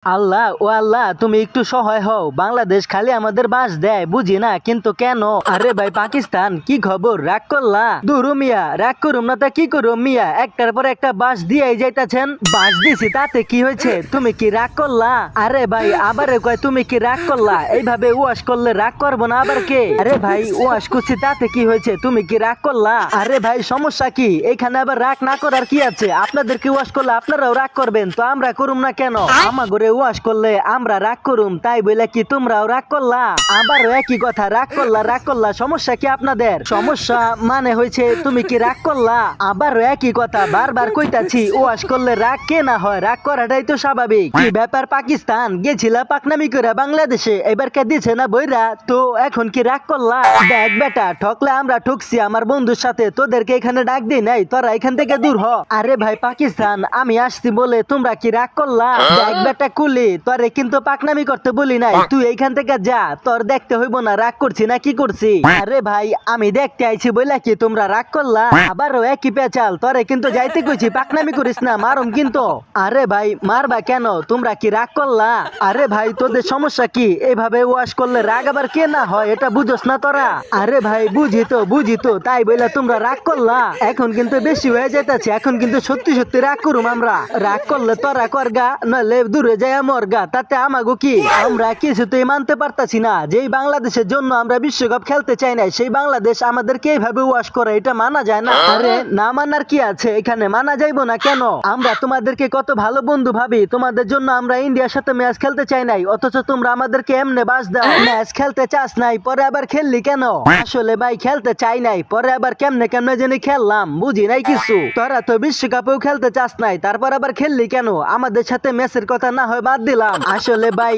আল্লাহ ও আল্লাহ, তুমি একটু সহায় হও। বাংলাদেশ খালি আমাদের বাস দেয়, বুঝি না কিন্তু কেন। আরে ভাই পাকিস্তান, কি খবর? রাগ করলা? দুরু মিয়া, রাগ করুম না তা কি করুম মিয়া, একটার পর একটা বাস দিয়েই যাইতাছেন। বাস দিছি তাতে কি হয়েছে? তুমি কি রাগ করলা? আরে ভাই আবারে কয় তুমি কি রাগ করলা? এইভাবে ওয়াশ করলে রাগ করবো না আবার কে? আরে ভাই ওয়াশ করছি তাতে কি হয়েছে? তুমি কি রাগ করলা? আরে ভাই সমস্যা কি? এখানে আবার রাগ না করার কি আছে? আপনাদেরকে ওয়াশ করলে আপনারাও রাগ করবেন, তো আমরা করুম না কেন? আমাগরে ওয়াশ করলে আমরা রাগ করুম, তাই বলে কি তোমরাও রাগ করলা? আবারও একই কথা, রাগ করলা রাগ করলা, সমস্যা কি আপনাদের? সমস্যা মানে হয়েছে তুমি কি রাগ করলা? আবারও একই কথা, বারবার কইতাছি ওয়াশ করলে রাগ কে না হয়? রাগ করাটাই তো স্বাভাবিক। কি ব্যাপার পাকিস্তান, গেছিলা পাকনামি করে বাংলাদেশে, এবার কে দিছে না বইরা, তো এখন কি রাগ করলা? দেখ বেটা, ঠকলে আমরা ঠকছি আমার বন্ধুর সাথে, তোদেরকে এখানে ডাক দিই নাই, তোরা এখান থেকে দূর হ। আরে ভাই পাকিস্তান, আমি আসছি বলে তোমরা কি রাগ করলা? দেখ বেটা কুলি, তোরে কিন্তু পাকনামি করতে বলি নাই, তুই এইখান থেকে যা, তোর দেখতে হইব না রাগ করছি না কি করছি। আরে ভাই আমি দেখতে আইছি বইলা কি তোমরা রাগ করলা? আবারও একই পেঁচাল, তোরে কিন্তু যাইতে কইছি, পাকনামি করিস না, মারুম কিন্তু। আরে ভাই মারবা কেন? তোমরা কি রাগ করলা? আরে ভাই তোদের সমস্যা কি? এইভাবে ওয়াশ করলে রাগ আবার কে না হয়, এটা বুঝোস না তোরা? আরে ভাই বুঝি তো, তাই বইলা তোমরা রাগ করলা? এখন কিন্তু বেশি হয়ে যাইতাছে, এখন কিন্তু সত্যি সত্যি রাগ করুম আমরা। রাগ করলে তোরা করগা, নইলে দূরে যায় মরগা, তাতে আমাগো কি? আমরা কিছুতেই মানতে পারতাছি না যে এই বাংলাদেশের জন্য আমরা বিশ্বকাপ খেলতে চাই না, সেই বাংলাদেশ আমাদেরকে এইভাবে ওয়াশ করে, এটা মানা যায় না। আরে না মানার কি আছে, এখানে মানা যাইবো না কেন? আমরা তোমাদেরকে কত ভালো বন্ধু ভাবি, তোমাদের জন্য আমরা ইন্ডিয়ার সাথে ম্যাচ খেলতে চাই নাই, অথচ তোমরা আমাদেরকে এমনে বাস দাও। ম্যাচ খেলতে চাস নাই, পরে আবার খেললি কেন? আসলে ভাই খেলতে চাই নাই, পরে আবার কেমনে কেমনে জানি খেললাম, বুঝি নাই কিছু। তোরা তো বিশ্বকাপেও খেলতে চাস নাই, তারপর আবার খেললি কেন? আমাদের সাথে ম্যাচের কথা না হয় বাদ দিলাম। আসলে ভাই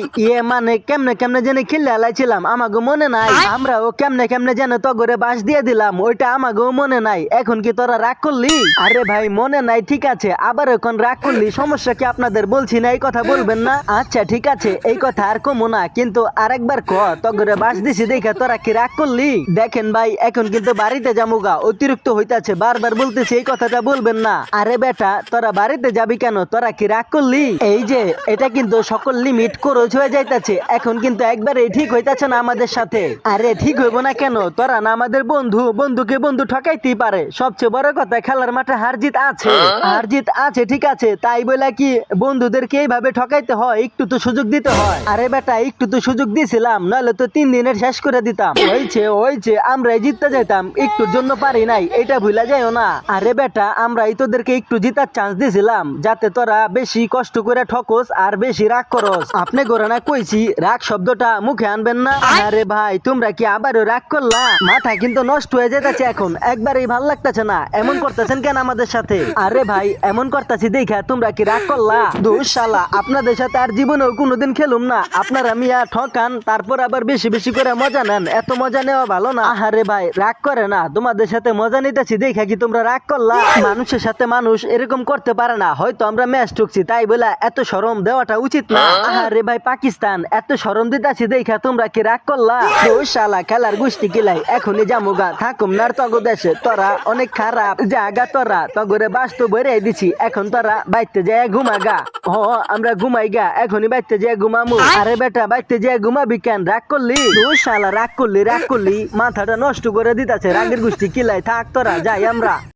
মানে কেমনে কেমনে জানি খেলে আলাইছিলাম, আমাগো মনে নাই। আমরাও কেমনে কেমনে যেন তগরে বাস দিয়ে দিলাম, ওইটা আমাগো মনে নাই। এখন কি তোরা রাগ করলি? আরে ভাই মনে নাই ঠিক আছে, আবার এখন রাগ করলি, সমস্যা কি আপনাদের? বলছি না এই কথা বলবেন না? আচ্ছা ঠিক আছে, এই কথা আর কমো না, কিন্তু আরেকবার ক, তগরে বাস দিছি দেখে তোরা কি রাগ করলি? দেখেন ভাই এখন কিন্তু বাড়িতে যামুগা, অতিরিক্ত হইতাছে, বারবার বলতেছি এই কথাটা বলবেন না। আরে বেটা তোরা বাড়িতে যাবি কেন? তোরা কি রাগ করলি? এই যে এটা কিন্তু সকল লিমিট খরচ হয়ে যাইতাছে, এখন কিন্তু একবারে ঠিক হইতাছে না আমাদের সাথে। আরে ঠিক হইব না কেন? তোরা না আমাদের বন্ধু, বন্ধুকে বন্ধু ঠকাইতেই পারে। সবচেয়ে বড় কথা খেলার মাঠে হার জিত আছে, হার জিত আছে ঠিক আছে, তাই বলে কি বন্ধুদেরকে এইভাবে ঠকাইতে হয়? একটু তো সুযোগ দিতে হয়। আরে বেটা একটু তো সুযোগ দিছিলাম, নাহলে তো 3 দিনের শেষ করে দিতাম। হয়েছে আমরাই জিততে যাইতাম, একটুর জন্য পারি নাই, এটা ভুলা যাইও না। আরে বেটা আমরাই তোদেরকে একটু জিতার চান্স দিছিলাম, যাতে তোরা বেশি কষ্ট করে ঠকস আর বেশি রাগ করস। আপনি গোরা না কইছি রাগ শব্দটা মুখে আনবেন না। আরে ভাই তোমরা কি আবারও রাগ করলা? মাথা কিন্তু নষ্ট হয়ে যেতেছে এখন, একবারেই ভাল লাগতেছে না, এমন করতেছেন কেন আমাদের সাথে? আরে ভাই এমন করতেছি দেখা তোমরা কি রাগ করলা? দোষ শালা, আপনাদের সাথে আর জীবনেও কোনোদিন খেলুম না। আপনারা মিয়া ঠকান, তারপর আবার বেশি বেশি করে মজা নেন, এত মজা নেওয়া ভালো না। আরে ভাই রাগ করে না, তোমাদের সাথে মজা নিতেছি দেখা কি তোমরা রাগ করলা? মানুষের সাথে মানুষ এরকম করতে পারে না, হয়তো আমরা ম্যাচ ঠুকছি তাই বলে এত শরম দেওয়াটা উচিত না। আরে ভাই পাকিস্তান, এত শরম দিতাছি দেখা তোমরা কি রাগ করলা? দোষ শালা, খেলার গোষ্ঠী কিলাই, এখনই জামুগা, থাকুম না আর তগ দেশে, তোরা অনেক খারাপ জায়গা, তোরা তগরে বাস্তব বেড়ে দিছি, এখন তোরা বাইতে যায় ঘুমাগা। আমরা ঘুমাই গা, এখনই বাইতে যায় ঘুমামু। আরে বেটা বাইতে যায় ঘুমাবি কেন? রাগ করলি? দোষ শালা, রাগ করলি মাথাটা নষ্ট করে দিতাছে, রাগের গোষ্ঠী কিলাই, থাক তোরা যাই আমরা।